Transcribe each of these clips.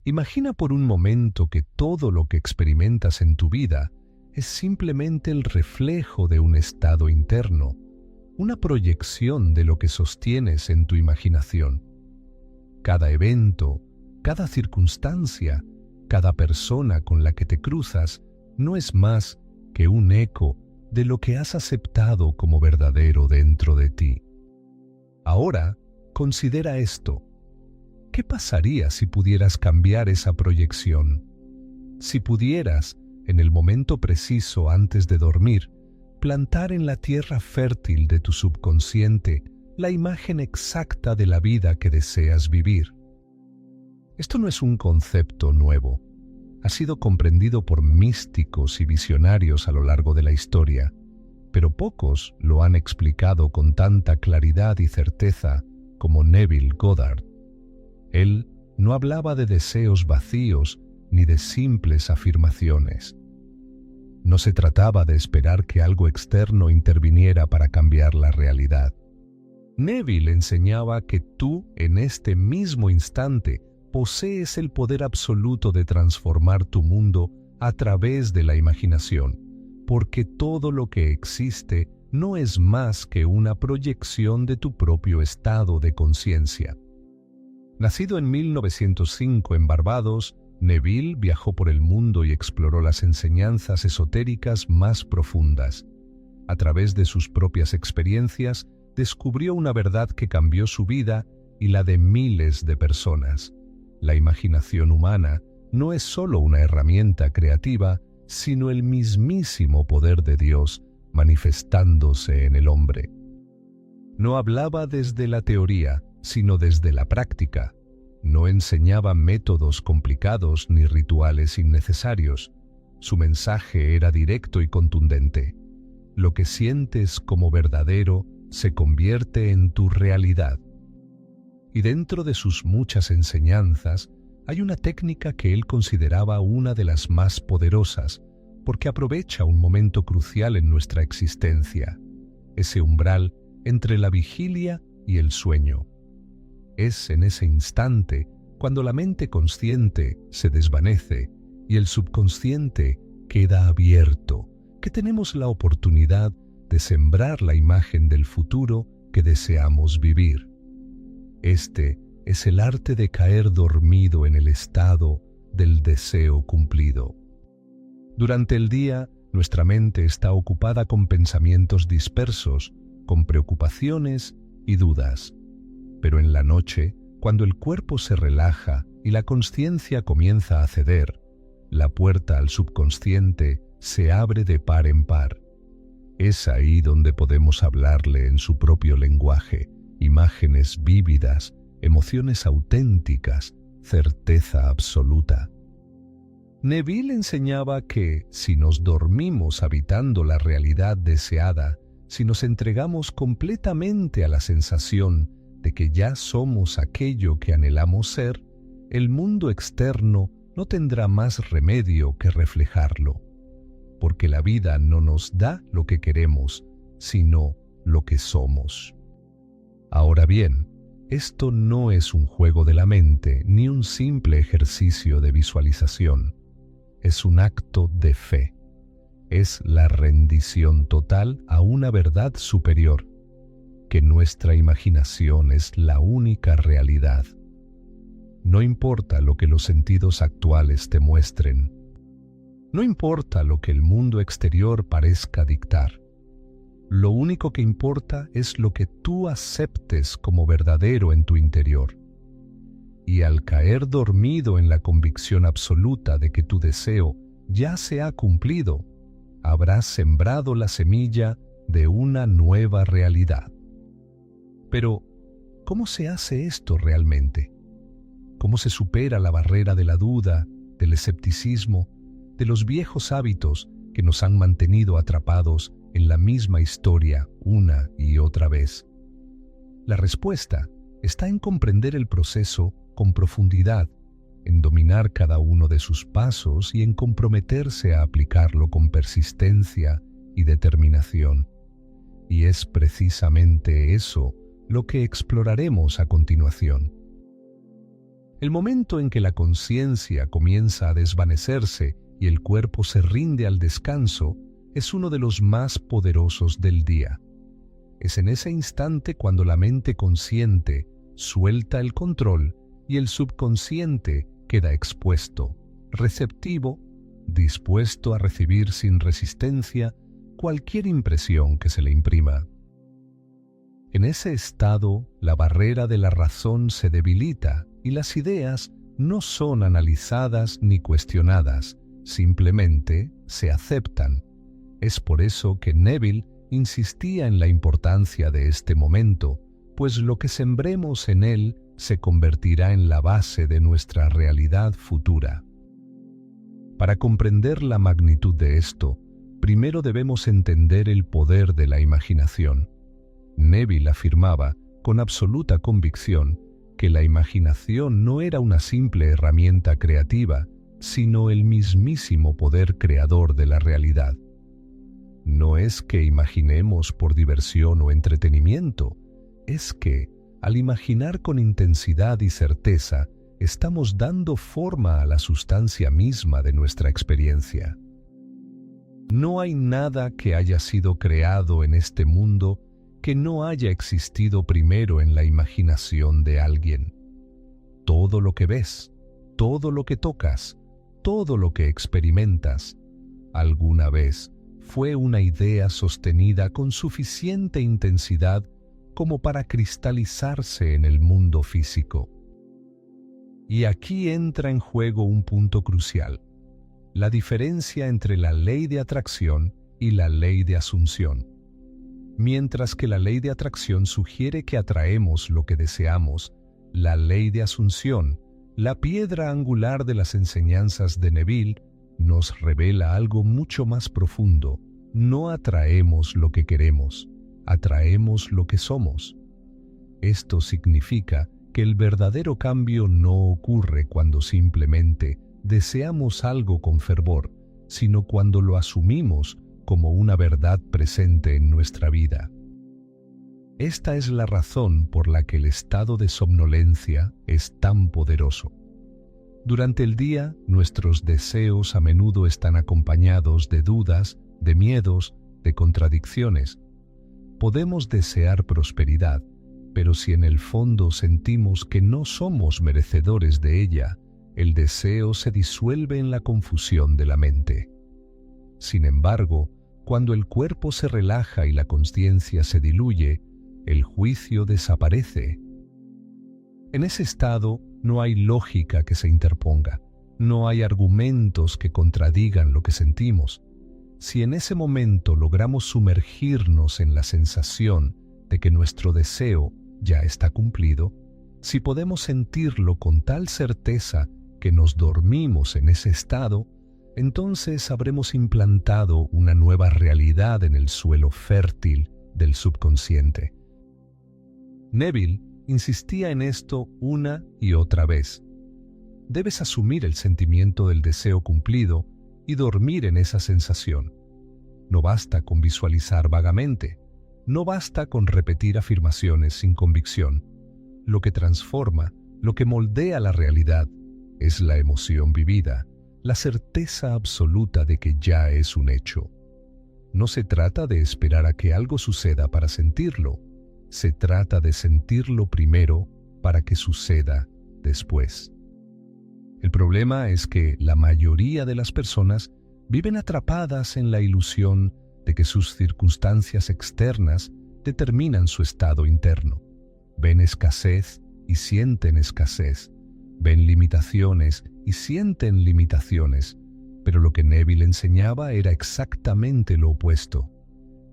Imagina por un momento que todo lo que experimentas en tu vida es simplemente el reflejo de un estado interno, una proyección de lo que sostienes en tu imaginación. Cada evento, cada circunstancia, cada persona con la que te cruzas no es más que un eco de lo que has aceptado como verdadero dentro de ti. Ahora, considera esto. ¿Qué pasaría si pudieras cambiar esa proyección? Si pudieras, en el momento preciso antes de dormir, plantar en la tierra fértil de tu subconsciente la imagen exacta de la vida que deseas vivir. Esto no es un concepto nuevo. Ha sido comprendido por místicos y visionarios a lo largo de la historia, pero pocos lo han explicado con tanta claridad y certeza como Neville Goddard. Él no hablaba de deseos vacíos ni de simples afirmaciones. No se trataba de esperar que algo externo interviniera para cambiar la realidad. Neville enseñaba que tú, en este mismo instante, posees el poder absoluto de transformar tu mundo a través de la imaginación, porque todo lo que existe no es más que una proyección de tu propio estado de conciencia. Nacido en 1905 en Barbados, Neville viajó por el mundo y exploró las enseñanzas esotéricas más profundas. A través de sus propias experiencias, descubrió una verdad que cambió su vida y la de miles de personas. La imaginación humana no es solo una herramienta creativa, sino el mismísimo poder de Dios manifestándose en el hombre. No hablaba desde la teoría, sino desde la práctica. No enseñaba métodos complicados ni rituales innecesarios. Su mensaje era directo y contundente. Lo que sientes como verdadero se convierte en tu realidad. Y dentro de sus muchas enseñanzas, hay una técnica que él consideraba una de las más poderosas, porque aprovecha un momento crucial en nuestra existencia, ese umbral entre la vigilia y el sueño. Es en ese instante cuando la mente consciente se desvanece y el subconsciente queda abierto, que tenemos la oportunidad de sembrar la imagen del futuro que deseamos vivir. Este es el arte de caer dormido en el estado del deseo cumplido. Durante el día, nuestra mente está ocupada con pensamientos dispersos, con preocupaciones y dudas. Pero en la noche, cuando el cuerpo se relaja y la conciencia comienza a ceder, la puerta al subconsciente se abre de par en par. Es ahí donde podemos hablarle en su propio lenguaje, imágenes vívidas, emociones auténticas, certeza absoluta. Neville enseñaba que, si nos dormimos habitando la realidad deseada, si nos entregamos completamente a la sensación de que ya somos aquello que anhelamos ser, el mundo externo no tendrá más remedio que reflejarlo, porque la vida no nos da lo que queremos, sino lo que somos. Ahora bien, esto no es un juego de la mente ni un simple ejercicio de visualización. Es un acto de fe. Es la rendición total a una verdad superior, que nuestra imaginación es la única realidad. No importa lo que los sentidos actuales te muestren. No importa lo que el mundo exterior parezca dictar. Lo único que importa es lo que tú aceptes como verdadero en tu interior. Y al caer dormido en la convicción absoluta de que tu deseo ya se ha cumplido, habrás sembrado la semilla de una nueva realidad. Pero, ¿cómo se hace esto realmente? ¿Cómo se supera la barrera de la duda, del escepticismo, de los viejos hábitos que nos han mantenido atrapados en la misma historia una y otra vez? La respuesta está en comprender el proceso con profundidad, en dominar cada uno de sus pasos y en comprometerse a aplicarlo con persistencia y determinación. Y es precisamente eso lo que exploraremos a continuación. El momento en que la conciencia comienza a desvanecerse y el cuerpo se rinde al descanso es uno de los más poderosos del día. Es en ese instante cuando la mente consciente suelta el control y el subconsciente queda expuesto, receptivo, dispuesto a recibir sin resistencia cualquier impresión que se le imprima. En ese estado, la barrera de la razón se debilita y las ideas no son analizadas ni cuestionadas, simplemente se aceptan. Es por eso que Neville insistía en la importancia de este momento, pues lo que sembremos en él se convertirá en la base de nuestra realidad futura. Para comprender la magnitud de esto, primero debemos entender el poder de la imaginación. Neville afirmaba, con absoluta convicción, que la imaginación no era una simple herramienta creativa, sino el mismísimo poder creador de la realidad. No es que imaginemos por diversión o entretenimiento, es que, al imaginar con intensidad y certeza, estamos dando forma a la sustancia misma de nuestra experiencia. No hay nada que haya sido creado en este mundo que no haya existido primero en la imaginación de alguien. Todo lo que ves, todo lo que tocas, todo lo que experimentas, alguna vez fue una idea sostenida con suficiente intensidad como para cristalizarse en el mundo físico. Y aquí entra en juego un punto crucial: la diferencia entre la ley de atracción y la ley de asunción. Mientras que la ley de atracción sugiere que atraemos lo que deseamos, la ley de asunción, la piedra angular de las enseñanzas de Neville, nos revela algo mucho más profundo. No atraemos lo que queremos, atraemos lo que somos. Esto significa que el verdadero cambio no ocurre cuando simplemente deseamos algo con fervor, sino cuando lo asumimos como una verdad presente en nuestra vida. Esta es la razón por la que el estado de somnolencia es tan poderoso. Durante el día, nuestros deseos a menudo están acompañados de dudas, de miedos, de contradicciones. Podemos desear prosperidad, pero si en el fondo sentimos que no somos merecedores de ella, el deseo se disuelve en la confusión de la mente. Sin embargo, cuando el cuerpo se relaja y la conciencia se diluye, el juicio desaparece. En ese estado no hay lógica que se interponga, no hay argumentos que contradigan lo que sentimos. Si en ese momento logramos sumergirnos en la sensación de que nuestro deseo ya está cumplido, si podemos sentirlo con tal certeza que nos dormimos en ese estado, entonces habremos implantado una nueva realidad en el suelo fértil del subconsciente. Neville insistía en esto una y otra vez. Debes asumir el sentimiento del deseo cumplido y dormir en esa sensación. No basta con visualizar vagamente, no basta con repetir afirmaciones sin convicción. Lo que transforma, lo que moldea la realidad, es la emoción vivida, la certeza absoluta de que ya es un hecho. No se trata de esperar a que algo suceda para sentirlo, se trata de sentirlo primero para que suceda después. El problema es que la mayoría de las personas viven atrapadas en la ilusión de que sus circunstancias externas determinan su estado interno. Ven escasez y sienten escasez, ven limitaciones y sienten limitaciones, pero lo que Neville enseñaba era exactamente lo opuesto.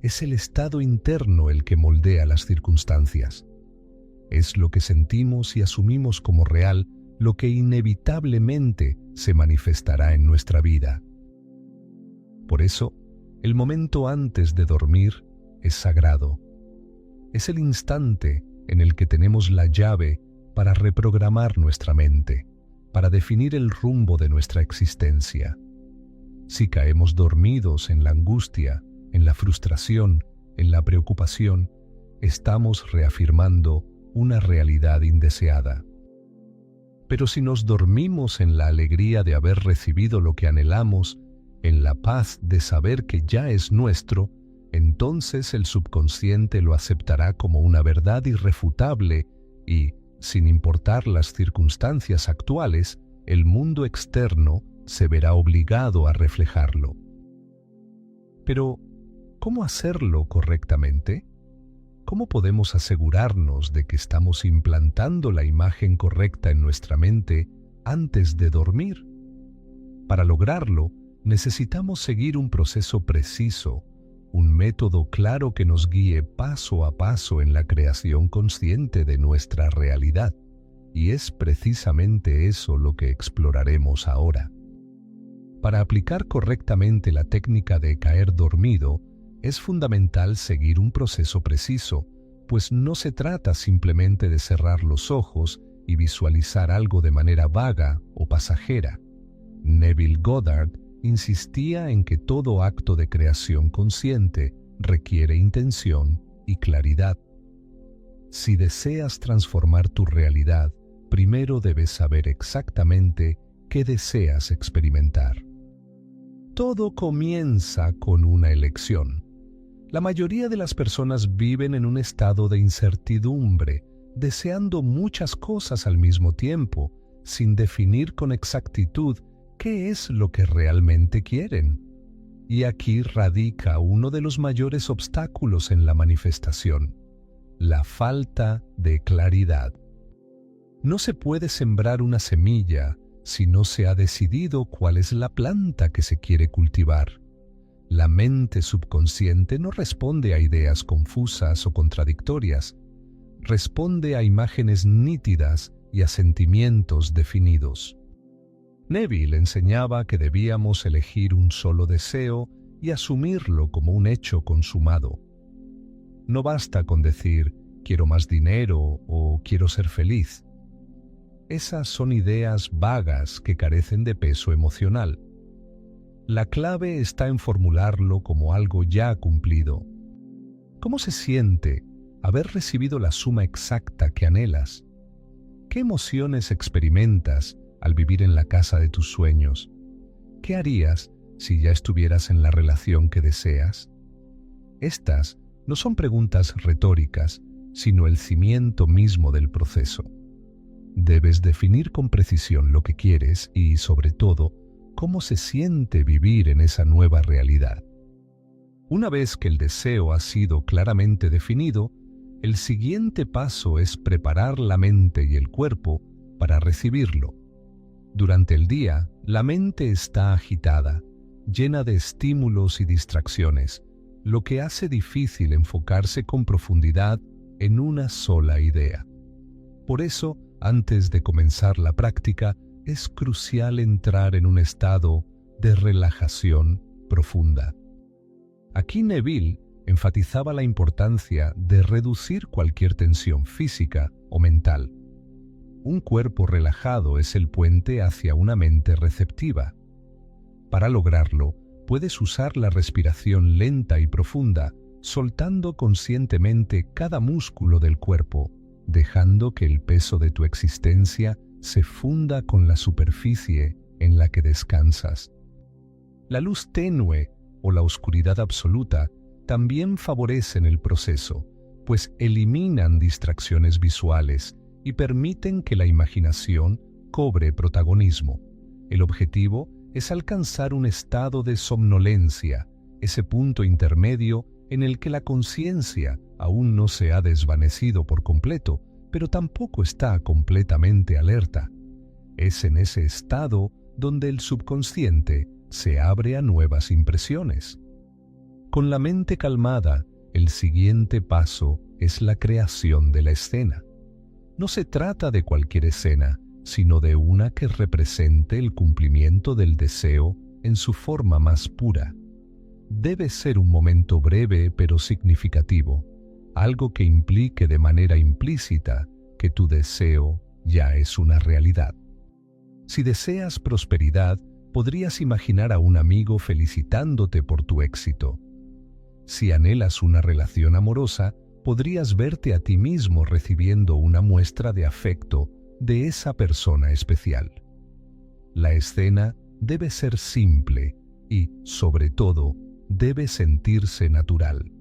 Es el estado interno el que moldea las circunstancias. Es lo que sentimos y asumimos como real lo que inevitablemente se manifestará en nuestra vida. Por eso, el momento antes de dormir es sagrado. Es el instante en el que tenemos la llave para reprogramar nuestra mente, para definir el rumbo de nuestra existencia. Si caemos dormidos en la angustia, en la frustración, en la preocupación, estamos reafirmando una realidad indeseada. Pero si nos dormimos en la alegría de haber recibido lo que anhelamos, en la paz de saber que ya es nuestro, entonces el subconsciente lo aceptará como una verdad irrefutable y, sin importar las circunstancias actuales, el mundo externo se verá obligado a reflejarlo. Pero, ¿cómo hacerlo correctamente? ¿Cómo podemos asegurarnos de que estamos implantando la imagen correcta en nuestra mente antes de dormir? Para lograrlo, necesitamos seguir un proceso preciso, un método claro que nos guíe paso a paso en la creación consciente de nuestra realidad. Y es precisamente eso lo que exploraremos ahora. Para aplicar correctamente la técnica de caer dormido, es fundamental seguir un proceso preciso, pues no se trata simplemente de cerrar los ojos y visualizar algo de manera vaga o pasajera. Neville Goddard insistía en que todo acto de creación consciente requiere intención y claridad. Si deseas transformar tu realidad, primero debes saber exactamente qué deseas experimentar. Todo comienza con una elección. La mayoría de las personas viven en un estado de incertidumbre, deseando muchas cosas al mismo tiempo, sin definir con exactitud qué es lo que realmente quieren. Y aquí radica uno de los mayores obstáculos en la manifestación: la falta de claridad. No se puede sembrar una semilla si no se ha decidido cuál es la planta que se quiere cultivar. La mente subconsciente no responde a ideas confusas o contradictorias, responde a imágenes nítidas y a sentimientos definidos. Neville enseñaba que debíamos elegir un solo deseo y asumirlo como un hecho consumado. No basta con decir «quiero más dinero» o «quiero ser feliz». Esas son ideas vagas que carecen de peso emocional. La clave está en formularlo como algo ya cumplido. ¿Cómo se siente haber recibido la suma exacta que anhelas? ¿Qué emociones experimentas al vivir en la casa de tus sueños? ¿Qué harías si ya estuvieras en la relación que deseas? Estas no son preguntas retóricas, sino el cimiento mismo del proceso. Debes definir con precisión lo que quieres y, sobre todo, cómo se siente vivir en esa nueva realidad. Una vez que el deseo ha sido claramente definido, el siguiente paso es preparar la mente y el cuerpo para recibirlo. Durante el día, la mente está agitada, llena de estímulos y distracciones, lo que hace difícil enfocarse con profundidad en una sola idea. Por eso, antes de comenzar la práctica, es crucial entrar en un estado de relajación profunda. Aquí Neville enfatizaba la importancia de reducir cualquier tensión física o mental. Un cuerpo relajado es el puente hacia una mente receptiva. Para lograrlo, puedes usar la respiración lenta y profunda, soltando conscientemente cada músculo del cuerpo, dejando que el peso de tu existencia se funda con la superficie en la que descansas. La luz tenue o la oscuridad absoluta también favorecen el proceso, pues eliminan distracciones visuales y permiten que la imaginación cobre protagonismo. El objetivo es alcanzar un estado de somnolencia, ese punto intermedio en el que la conciencia aún no se ha desvanecido por completo, pero tampoco está completamente alerta. Es en ese estado donde el subconsciente se abre a nuevas impresiones. Con la mente calmada, el siguiente paso es la creación de la escena. No se trata de cualquier escena, sino de una que represente el cumplimiento del deseo en su forma más pura. Debe ser un momento breve pero significativo, algo que implique de manera implícita que tu deseo ya es una realidad. Si deseas prosperidad, podrías imaginar a un amigo felicitándote por tu éxito. Si anhelas una relación amorosa, podrías verte a ti mismo recibiendo una muestra de afecto de esa persona especial. La escena debe ser simple y, sobre todo, debe sentirse natural.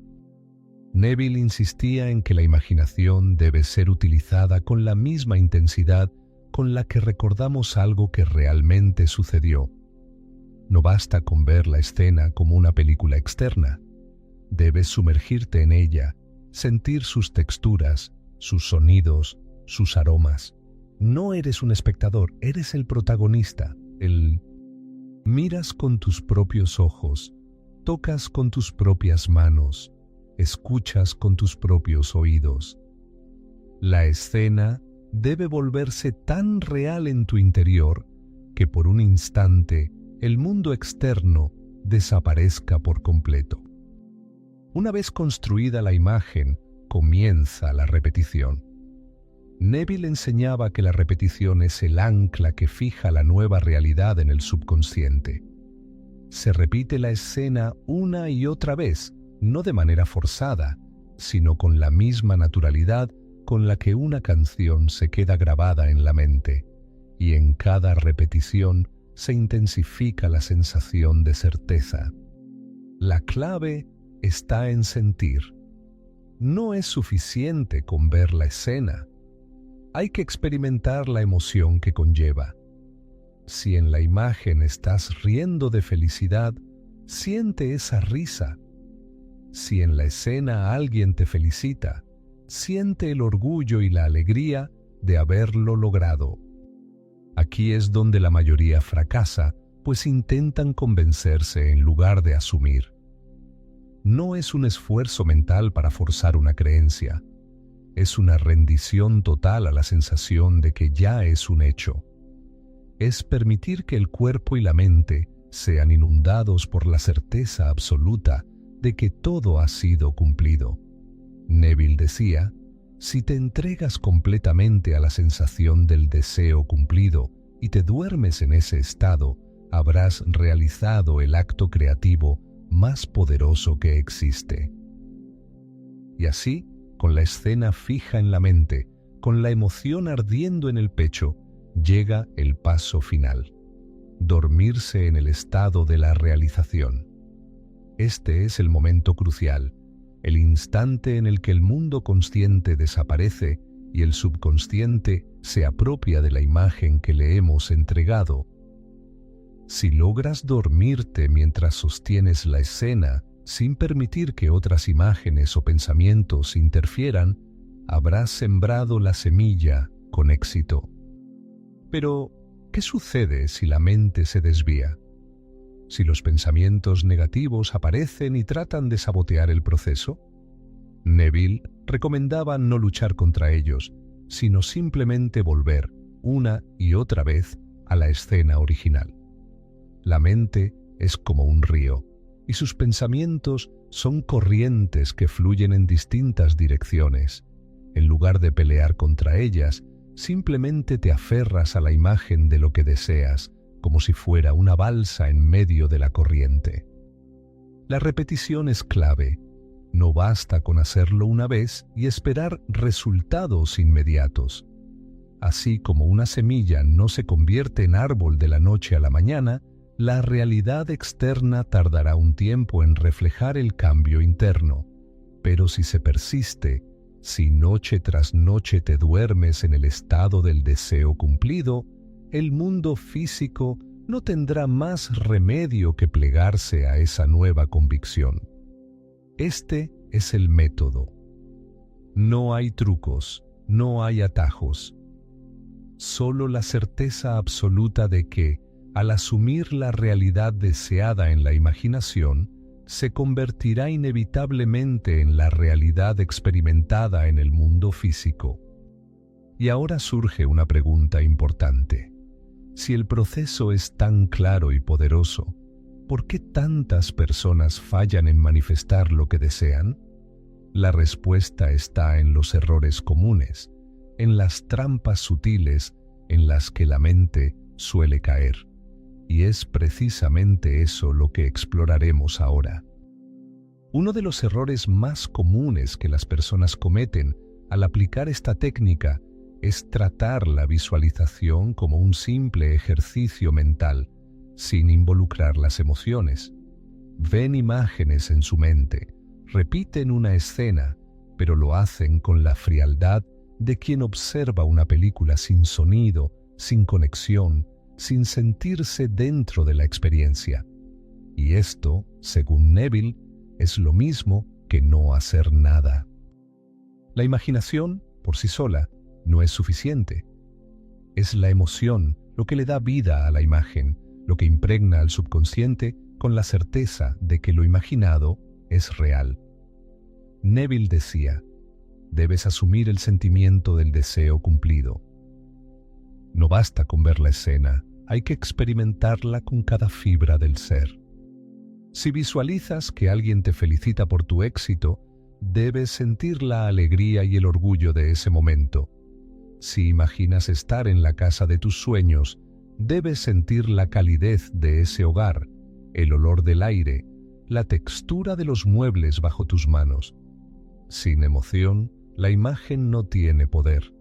Neville insistía en que la imaginación debe ser utilizada con la misma intensidad con la que recordamos algo que realmente sucedió. No basta con ver la escena como una película externa. Debes sumergirte en ella, sentir sus texturas, sus sonidos, sus aromas. No eres un espectador, eres el protagonista. Miras con tus propios ojos, tocas con tus propias manos, escuchas con tus propios oídos. La escena debe volverse tan real en tu interior que por un instante el mundo externo desaparezca por completo. Una vez construida la imagen, comienza la repetición. Neville enseñaba que la repetición es el ancla que fija la nueva realidad en el subconsciente. Se repite la escena una y otra vez, no de manera forzada, sino con la misma naturalidad con la que una canción se queda grabada en la mente, y en cada repetición se intensifica la sensación de certeza. La clave está en sentir. No es suficiente con ver la escena. Hay que experimentar la emoción que conlleva. Si en la imagen estás riendo de felicidad, siente esa risa. Si en la escena alguien te felicita, siente el orgullo y la alegría de haberlo logrado. Aquí es donde la mayoría fracasa, pues intentan convencerse en lugar de asumir. No es un esfuerzo mental para forzar una creencia. Es una rendición total a la sensación de que ya es un hecho. Es permitir que el cuerpo y la mente sean inundados por la certeza absoluta de que todo ha sido cumplido. Neville decía, si te entregas completamente a la sensación del deseo cumplido y te duermes en ese estado, habrás realizado el acto creativo más poderoso que existe. Y así, con la escena fija en la mente, con la emoción ardiendo en el pecho, llega el paso final: dormirse en el estado de la realización. Este es el momento crucial, el instante en el que el mundo consciente desaparece y el subconsciente se apropia de la imagen que le hemos entregado. Si logras dormirte mientras sostienes la escena, sin permitir que otras imágenes o pensamientos interfieran, habrás sembrado la semilla con éxito. Pero, ¿qué sucede si la mente se desvía? Si los pensamientos negativos aparecen y tratan de sabotear el proceso? Neville recomendaba no luchar contra ellos, sino simplemente volver, una y otra vez, a la escena original. La mente es como un río, y sus pensamientos son corrientes que fluyen en distintas direcciones. En lugar de pelear contra ellas, simplemente te aferras a la imagen de lo que deseas, como si fuera una balsa en medio de la corriente. La repetición es clave. No basta con hacerlo una vez y esperar resultados inmediatos. Así como una semilla no se convierte en árbol de la noche a la mañana, la realidad externa tardará un tiempo en reflejar el cambio interno. Pero si se persiste, si noche tras noche te duermes en el estado del deseo cumplido, el mundo físico no tendrá más remedio que plegarse a esa nueva convicción. Este es el método. No hay trucos, no hay atajos. Solo la certeza absoluta de que, al asumir la realidad deseada en la imaginación, se convertirá inevitablemente en la realidad experimentada en el mundo físico. Y ahora surge una pregunta importante. Si el proceso es tan claro y poderoso, ¿por qué tantas personas fallan en manifestar lo que desean? La respuesta está en los errores comunes, en las trampas sutiles en las que la mente suele caer. Y es precisamente eso lo que exploraremos ahora. Uno de los errores más comunes que las personas cometen al aplicar esta técnica es tratar la visualización como un simple ejercicio mental, sin involucrar las emociones. Ven imágenes en su mente, repiten una escena, pero lo hacen con la frialdad de quien observa una película sin sonido, sin conexión, sin sentirse dentro de la experiencia. Y esto, según Neville, es lo mismo que no hacer nada. La imaginación, por sí sola, no es suficiente. Es la emoción lo que le da vida a la imagen, lo que impregna al subconsciente con la certeza de que lo imaginado es real. Neville decía, debes asumir el sentimiento del deseo cumplido. No basta con ver la escena, hay que experimentarla con cada fibra del ser. Si visualizas que alguien te felicita por tu éxito, debes sentir la alegría y el orgullo de ese momento. Si imaginas estar en la casa de tus sueños, debes sentir la calidez de ese hogar, el olor del aire, la textura de los muebles bajo tus manos. Sin emoción, la imagen no tiene poder.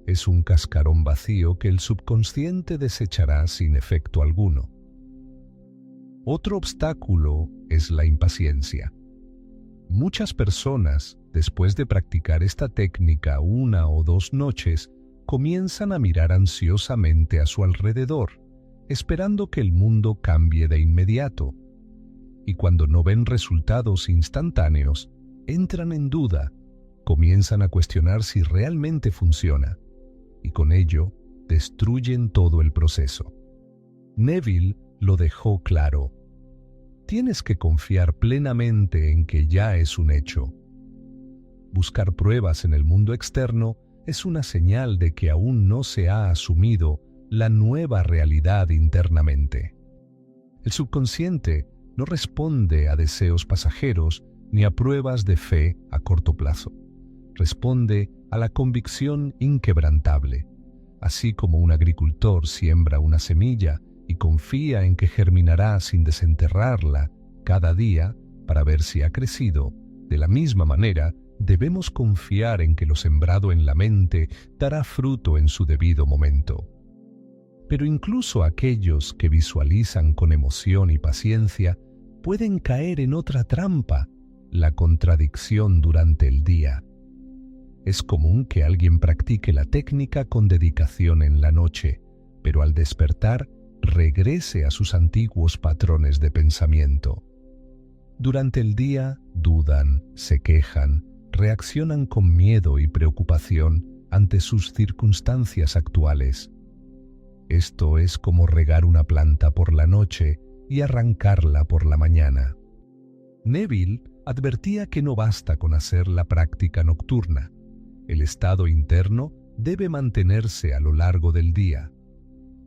Es un cascarón vacío que el subconsciente desechará sin efecto alguno. Otro obstáculo es la impaciencia. Muchas personas, después de practicar esta técnica 1 o 2 noches, comienzan a mirar ansiosamente a su alrededor, esperando que el mundo cambie de inmediato. Y cuando no ven resultados instantáneos, entran en duda, comienzan a cuestionar si realmente funciona, y con ello destruyen todo el proceso. Neville lo dejó claro. Tienes que confiar plenamente en que ya es un hecho. Buscar pruebas en el mundo externo es una señal de que aún no se ha asumido la nueva realidad internamente. El subconsciente no responde a deseos pasajeros ni a pruebas de fe a corto plazo. Responde a la convicción inquebrantable. Así como un agricultor siembra una semilla y confía en que germinará sin desenterrarla cada día para ver si ha crecido, de la misma manera debemos confiar en que lo sembrado en la mente dará fruto en su debido momento. Pero incluso aquellos que visualizan con emoción y paciencia pueden caer en otra trampa, la contradicción durante el día. Es común que alguien practique la técnica con dedicación en la noche, pero al despertar regrese a sus antiguos patrones de pensamiento. Durante el día dudan, se quejan, reaccionan con miedo y preocupación ante sus circunstancias actuales. Esto es como regar una planta por la noche y arrancarla por la mañana. Neville advertía que no basta con hacer la práctica nocturna. El estado interno debe mantenerse a lo largo del día.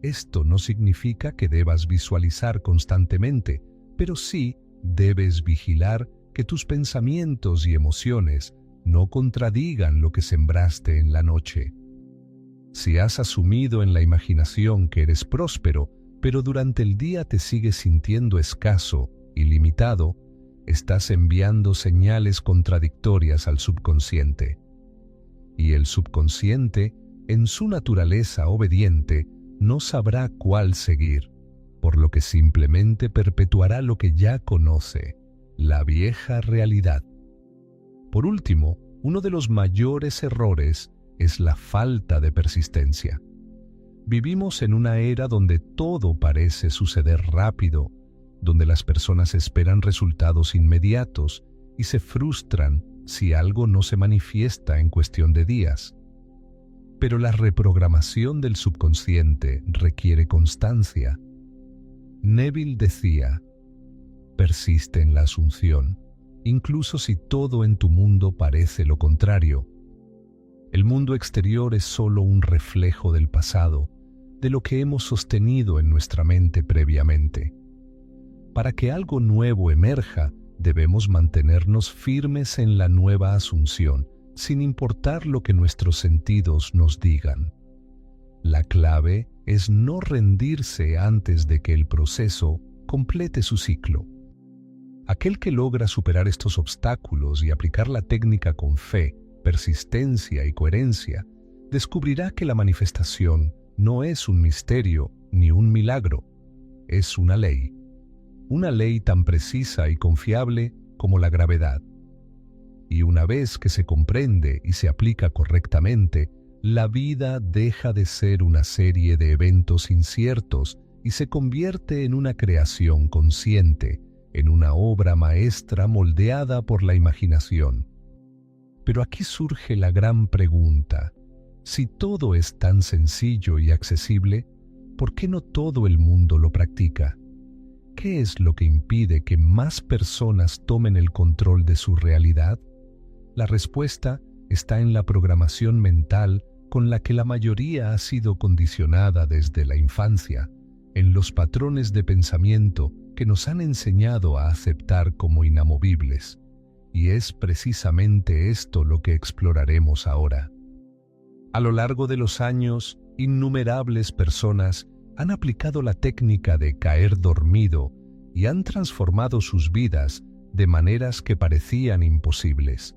Esto no significa que debas visualizar constantemente, pero sí debes vigilar que tus pensamientos y emociones no contradigan lo que sembraste en la noche. Si has asumido en la imaginación que eres próspero, pero durante el día te sigues sintiendo escaso y limitado, estás enviando señales contradictorias al subconsciente. Y el subconsciente, en su naturaleza obediente, no sabrá cuál seguir, por lo que simplemente perpetuará lo que ya conoce, la vieja realidad. Por último, uno de los mayores errores es la falta de persistencia. Vivimos en una era donde todo parece suceder rápido, donde las personas esperan resultados inmediatos y se frustran si algo no se manifiesta en cuestión de días. Pero la reprogramación del subconsciente requiere constancia. Neville decía, persiste en la asunción, incluso si todo en tu mundo parece lo contrario. El mundo exterior es solo un reflejo del pasado, de lo que hemos sostenido en nuestra mente previamente. Para que algo nuevo emerja, debemos mantenernos firmes en la nueva asunción, sin importar lo que nuestros sentidos nos digan. La clave es no rendirse antes de que el proceso complete su ciclo. Aquel que logra superar estos obstáculos y aplicar la técnica con fe, persistencia y coherencia, descubrirá que la manifestación no es un misterio ni un milagro, es una ley tan precisa y confiable como la gravedad. Y una vez que se comprende y se aplica correctamente, la vida deja de ser una serie de eventos inciertos y se convierte en una creación consciente, en una obra maestra moldeada por la imaginación. Pero aquí surge la gran pregunta: si todo es tan sencillo y accesible, ¿por qué no todo el mundo lo practica? ¿Qué es lo que impide que más personas tomen el control de su realidad? La respuesta está en la programación mental con la que la mayoría ha sido condicionada desde la infancia, en los patrones de pensamiento que nos han enseñado a aceptar como inamovibles. Y es precisamente esto lo que exploraremos ahora. A lo largo de los años, innumerables personas han aplicado la técnica de caer dormido y han transformado sus vidas de maneras que parecían imposibles.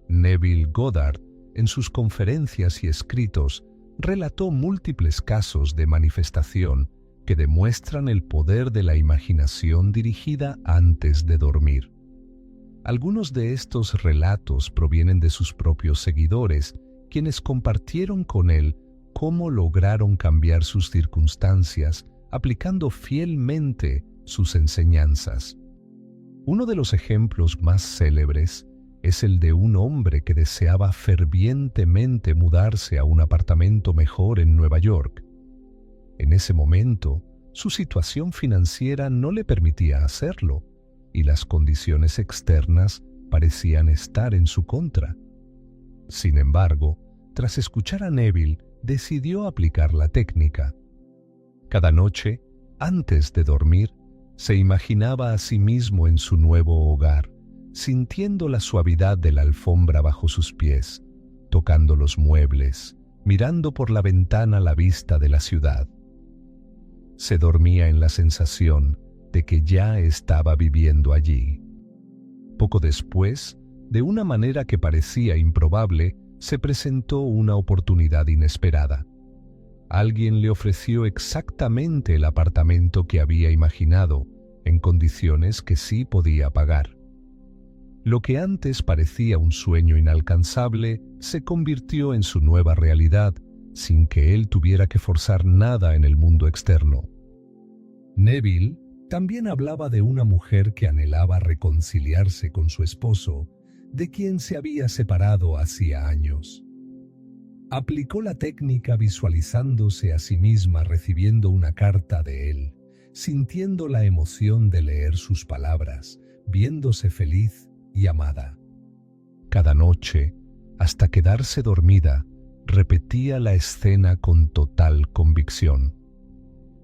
Neville Goddard, en sus conferencias y escritos, relató múltiples casos de manifestación que demuestran el poder de la imaginación dirigida antes de dormir. Algunos de estos relatos provienen de sus propios seguidores, quienes compartieron con él cómo lograron cambiar sus circunstancias aplicando fielmente sus enseñanzas. Uno de los ejemplos más célebres es el de un hombre que deseaba fervientemente mudarse a un apartamento mejor en Nueva York. En ese momento, su situación financiera no le permitía hacerlo, y las condiciones externas parecían estar en su contra. Sin embargo, tras escuchar a Neville, decidió aplicar la técnica. Cada noche, antes de dormir, se imaginaba a sí mismo en su nuevo hogar, sintiendo la suavidad de la alfombra bajo sus pies, tocando los muebles, mirando por la ventana la vista de la ciudad. Se dormía en la sensación de que ya estaba viviendo allí. Poco después, de una manera que parecía improbable, se presentó una oportunidad inesperada. Alguien le ofreció exactamente el apartamento que había imaginado, en condiciones que sí podía pagar. Lo que antes parecía un sueño inalcanzable se convirtió en su nueva realidad, sin que él tuviera que forzar nada en el mundo externo. Neville también hablaba de una mujer que anhelaba reconciliarse con su esposo, de quien se había separado hacía años. Aplicó la técnica visualizándose a sí misma recibiendo una carta de él, sintiendo la emoción de leer sus palabras, viéndose feliz y amada. Cada noche, hasta quedarse dormida, repetía la escena con total convicción.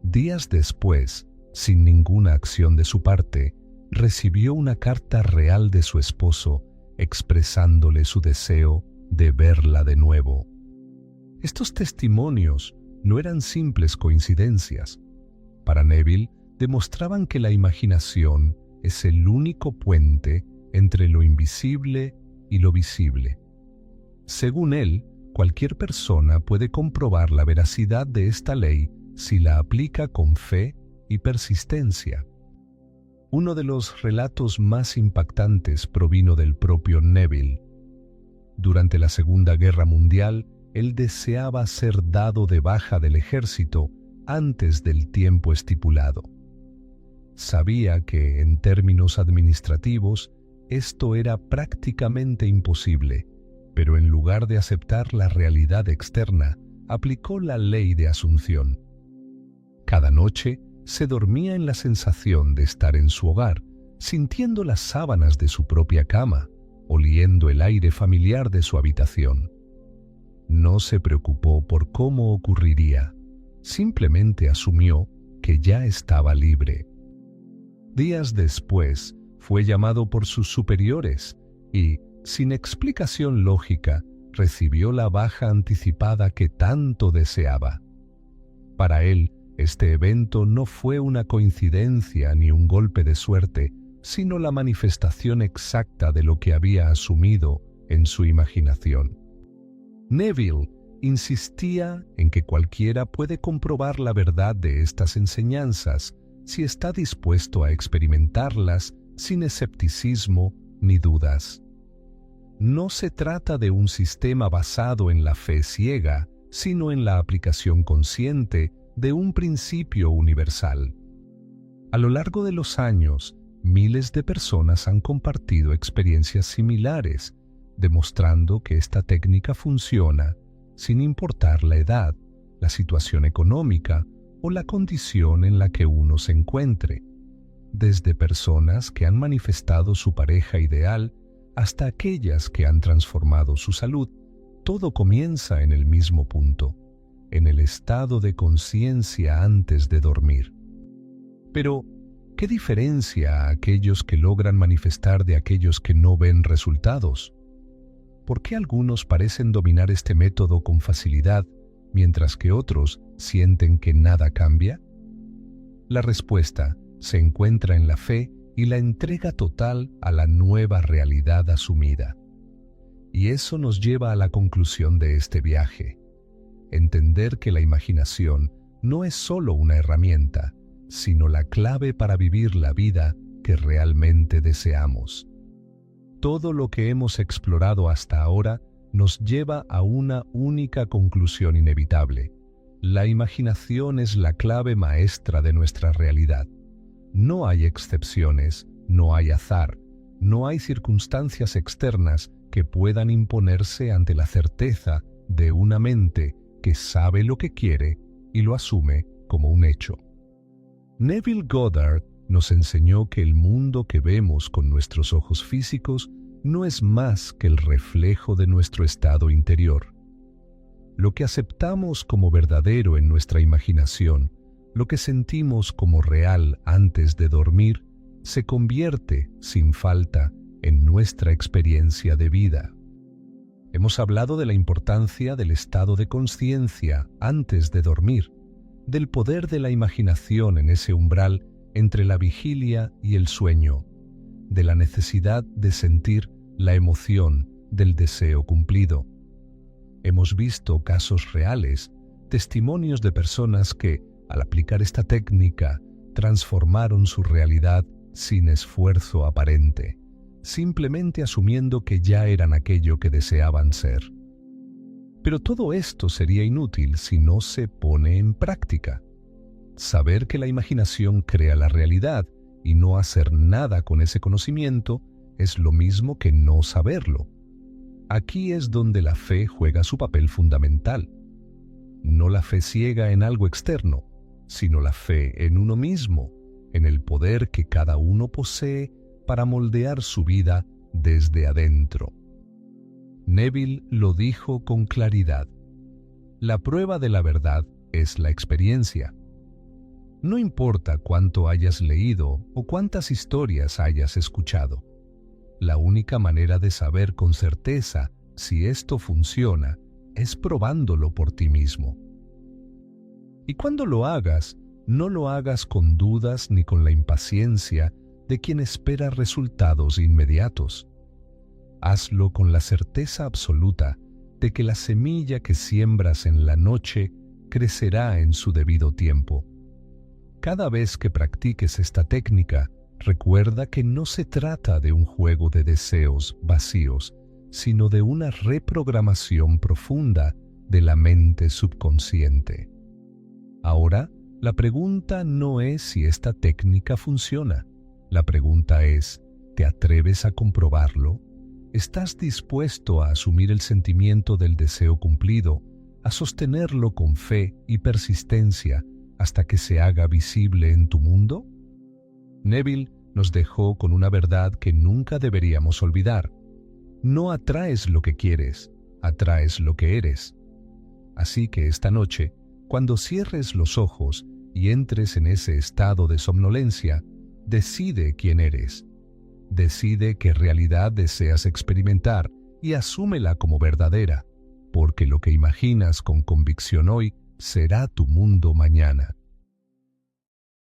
Días después, sin ninguna acción de su parte, recibió una carta real de su esposo expresándole su deseo de verla de nuevo. Estos testimonios no eran simples coincidencias. Para Neville, demostraban que la imaginación es el único puente entre lo invisible y lo visible. Según él, cualquier persona puede comprobar la veracidad de esta ley si la aplica con fe y persistencia. Uno de los relatos más impactantes provino del propio Neville. Durante la Segunda Guerra Mundial, él deseaba ser dado de baja del ejército antes del tiempo estipulado. Sabía que, en términos administrativos, esto era prácticamente imposible, pero en lugar de aceptar la realidad externa, aplicó la ley de Asunción. Cada noche se dormía en la sensación de estar en su hogar, sintiendo las sábanas de su propia cama, oliendo el aire familiar de su habitación. No se preocupó por cómo ocurriría, simplemente asumió que ya estaba libre. Días después, fue llamado por sus superiores y, sin explicación lógica, recibió la baja anticipada que tanto deseaba. Para él, este evento no fue una coincidencia ni un golpe de suerte, sino la manifestación exacta de lo que había asumido en su imaginación. Neville insistía en que cualquiera puede comprobar la verdad de estas enseñanzas si está dispuesto a experimentarlas sin escepticismo ni dudas. No se trata de un sistema basado en la fe ciega, sino en la aplicación consciente de un principio universal. A lo largo de los años, miles de personas han compartido experiencias similares, demostrando que esta técnica funciona sin importar la edad, la situación económica o la condición en la que uno se encuentre. Desde personas que han manifestado su pareja ideal hasta aquellas que han transformado su salud, todo comienza en el mismo punto, en el estado de conciencia antes de dormir. Pero, ¿qué diferencia a aquellos que logran manifestar de aquellos que no ven resultados? ¿Por qué algunos parecen dominar este método con facilidad, mientras que otros sienten que nada cambia? La respuesta se encuentra en la fe y la entrega total a la nueva realidad asumida. Y eso nos lleva a la conclusión de este viaje. Entender que la imaginación no es solo una herramienta, sino la clave para vivir la vida que realmente deseamos. Todo lo que hemos explorado hasta ahora nos lleva a una única conclusión inevitable. La imaginación es la clave maestra de nuestra realidad. No hay excepciones, no hay azar, no hay circunstancias externas que puedan imponerse ante la certeza de una mente que sabe lo que quiere y lo asume como un hecho. Neville Goddard nos enseñó que el mundo que vemos con nuestros ojos físicos no es más que el reflejo de nuestro estado interior. Lo que aceptamos como verdadero en nuestra imaginación, lo que sentimos como real antes de dormir, se convierte, sin falta, en nuestra experiencia de vida. Hemos hablado de la importancia del estado de conciencia antes de dormir, del poder de la imaginación en ese umbral entre la vigilia y el sueño, de la necesidad de sentir la emoción del deseo cumplido. Hemos visto casos reales, testimonios de personas que, al aplicar esta técnica, transformaron su realidad sin esfuerzo aparente, simplemente asumiendo que ya eran aquello que deseaban ser. Pero todo esto sería inútil si no se pone en práctica. Saber que la imaginación crea la realidad y no hacer nada con ese conocimiento es lo mismo que no saberlo. Aquí es donde la fe juega su papel fundamental. No la fe ciega en algo externo, sino la fe en uno mismo, en el poder que cada uno posee para moldear su vida desde adentro. Neville lo dijo con claridad. La prueba de la verdad es la experiencia. No importa cuánto hayas leído o cuántas historias hayas escuchado. La única manera de saber con certeza si esto funciona es probándolo por ti mismo. Y cuando lo hagas, no lo hagas con dudas ni con la impaciencia de quien espera resultados inmediatos. Hazlo con la certeza absoluta de que la semilla que siembras en la noche crecerá en su debido tiempo. Cada vez que practiques esta técnica, recuerda que no se trata de un juego de deseos vacíos, sino de una reprogramación profunda de la mente subconsciente. Ahora, la pregunta no es si esta técnica funciona. La pregunta es, ¿te atreves a comprobarlo? ¿Estás dispuesto a asumir el sentimiento del deseo cumplido, a sostenerlo con fe y persistencia hasta que se haga visible en tu mundo? Neville nos dejó con una verdad que nunca deberíamos olvidar. No atraes lo que quieres, atraes lo que eres. Así que esta noche, cuando cierres los ojos y entres en ese estado de somnolencia, decide quién eres. Decide qué realidad deseas experimentar y asúmela como verdadera, porque lo que imaginas con convicción hoy será tu mundo mañana.